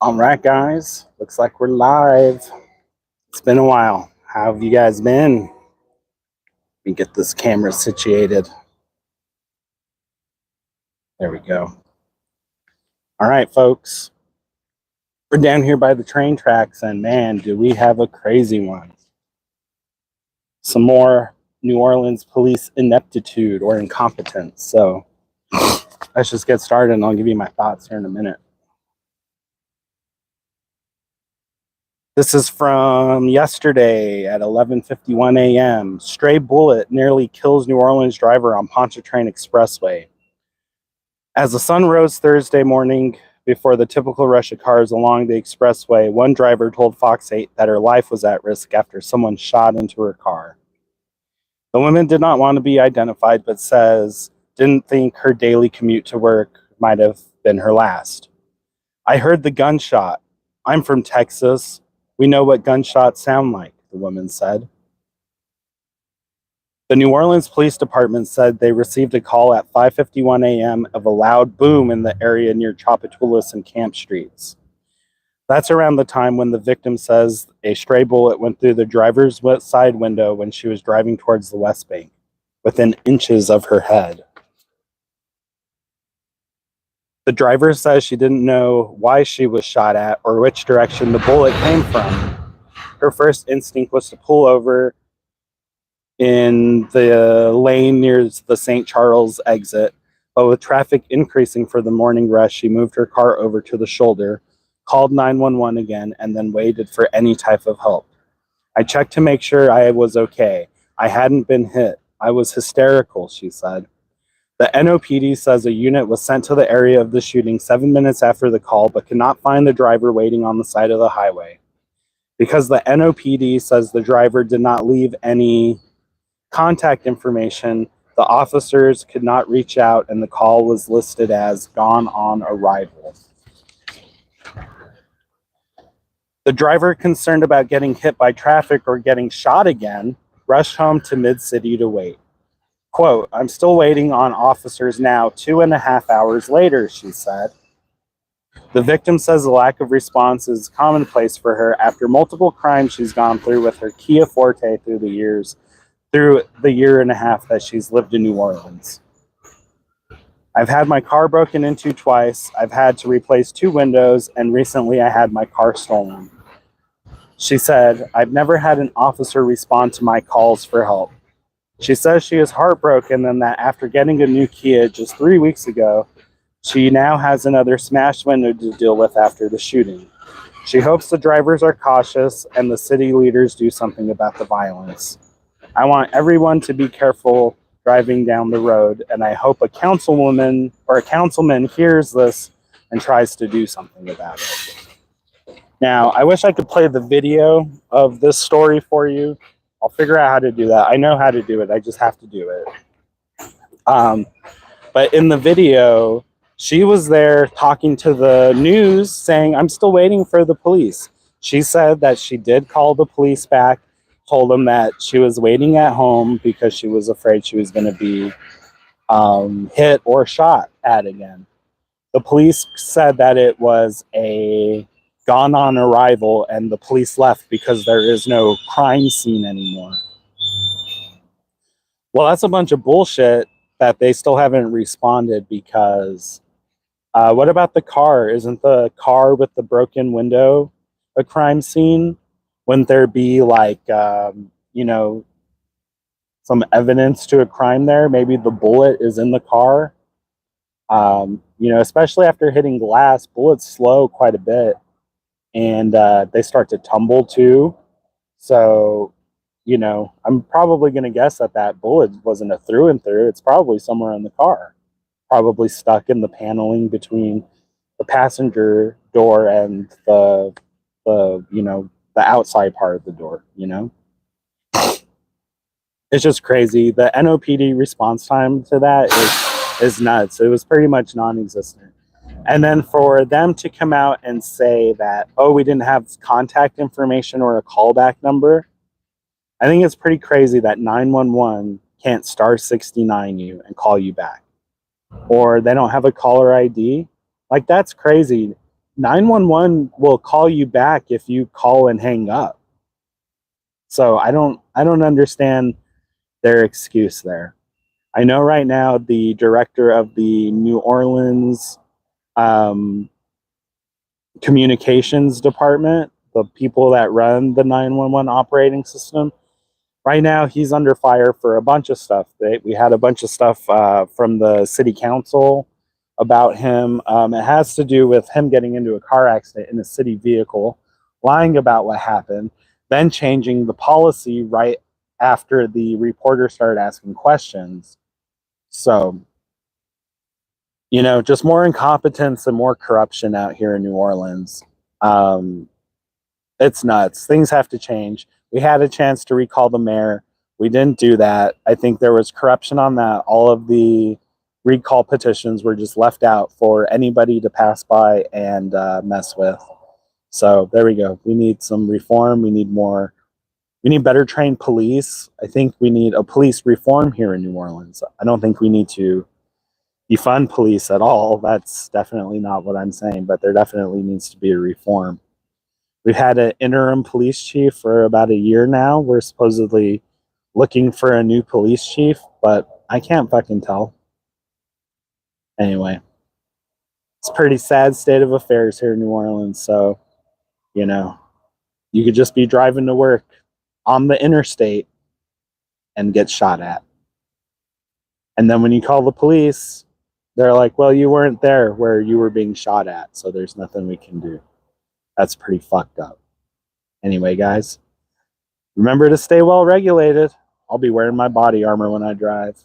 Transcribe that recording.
All right, guys. Looks like we're live. It's been a while. How have you guys been? Let me get this camera situated. There we go. All right, folks. We're down here by the train tracks, and man, do we have a crazy one. Some more New Orleans police ineptitude or incompetence. So let's just get started, and I'll give you my thoughts here in a minute. This is from yesterday at 11:51 a.m. Stray bullet nearly kills New Orleans driver on Pontchartrain Expressway. As the sun rose Thursday morning before the typical rush of cars along the expressway, one driver told Fox 8 that her life was at risk after someone shot into her car. The woman did not want to be identified, but says didn't think her daily commute to work might have been her last. I heard the gunshot. I'm from Texas. We know what gunshots sound like, the woman said. The New Orleans Police Department said they received a call at 5:51 a.m. of a loud boom in the area near Tchoupitoulas and Camp Streets. That's around the time when the victim says a stray bullet went through the driver's side window when she was driving towards the West Bank, within inches of her head. The driver says she didn't know why she was shot at or which direction the bullet came from. Her first instinct was to pull over in the lane near the St. Charles exit, but with traffic increasing for the morning rush, she moved her car over to the shoulder, called 911 again, and then waited for any type of help. I checked to make sure I was okay. I hadn't been hit. I was hysterical, she said. The NOPD says a unit was sent to the area of the shooting 7 minutes after the call, but could not find the driver waiting on the side of the highway. Because the NOPD says the driver did not leave any contact information, the officers could not reach out, and the call was listed as gone on arrival. The driver, concerned about getting hit by traffic or getting shot again, rushed home to Mid-City to wait. Quote, I'm still waiting on officers now 2.5 hours later, she said. The victim says the lack of response is commonplace for her after multiple crimes she's gone through with her Kia Forte through the year and a half that she's lived in New Orleans. I've had my car broken into twice. I've had to replace 2 windows, and recently I had my car stolen. She said, I've never had an officer respond to my calls for help. She says she is heartbroken and that after getting a new Kia just 3 weeks ago, she now has another smashed window to deal with after the shooting. She hopes the drivers are cautious and the city leaders do something about the violence. I want everyone to be careful driving down the road, and I hope a councilwoman or a councilman hears this and tries to do something about it. Now, I wish I could play the video of this story for you. I'll figure out how to do that. I know how to do it. I just have to do it. But in the video, she was there talking to the news saying, I'm still waiting for the police. She said that she did call the police back, told them that she was waiting at home because she was afraid she was going to be hit or shot at again. The police said that it was a gone on arrival and the police left because there is no crime scene anymore. Well, that's a bunch of bullshit that they still haven't responded because what about the car? Isn't the car with the broken window a crime scene? Wouldn't there be like, some evidence to a crime there? Maybe the bullet is in the car. Especially after hitting glass, bullets slow quite a bit. And they start to tumble too. So, I'm probably going to guess that bullet wasn't a through and through. It's probably somewhere in the car. Probably stuck in the paneling between the passenger door and the outside part of the door, It's just crazy. The NOPD response time to that is nuts. It was pretty much non-existent. And then for them to come out and say that, oh, we didn't have contact information or a callback number, I think it's pretty crazy that 911 can't star 69 you and call you back. Or they don't have a caller ID. Like, that's crazy. 911 will call you back if you call and hang up. So I don't understand their excuse there. I know right now the director of the New Orleans communications department, the people that run the 911 operating system, right now he's under fire for a bunch of stuff. We had a bunch of stuff from the city council about him. It has to do with him getting into a car accident in a city vehicle, lying about what happened, then changing the policy right after the reporter started asking questions. So, just more incompetence and more corruption out here in New Orleans. It's nuts. Things have to change. We had a chance to recall the mayor. We didn't do that. I think there was corruption on that. All of the recall petitions were just left out for anybody to pass by and mess with. So there we go. We need some reform. We need better trained police. I think we need a police reform here in New Orleans. I don't think we need to defund police at all. That's definitely not what I'm saying, but there definitely needs to be a reform. We've had an interim police chief for about a year now. We're supposedly looking for a new police chief, but I can't fucking tell. Anyway, it's a pretty sad state of affairs here in New Orleans. So, you could just be driving to work on the interstate and get shot at. And then when you call the police, they're like, well, you weren't there where you were being shot at, so there's nothing we can do. That's pretty fucked up. Anyway, guys, remember to stay well regulated. I'll be wearing my body armor when I drive.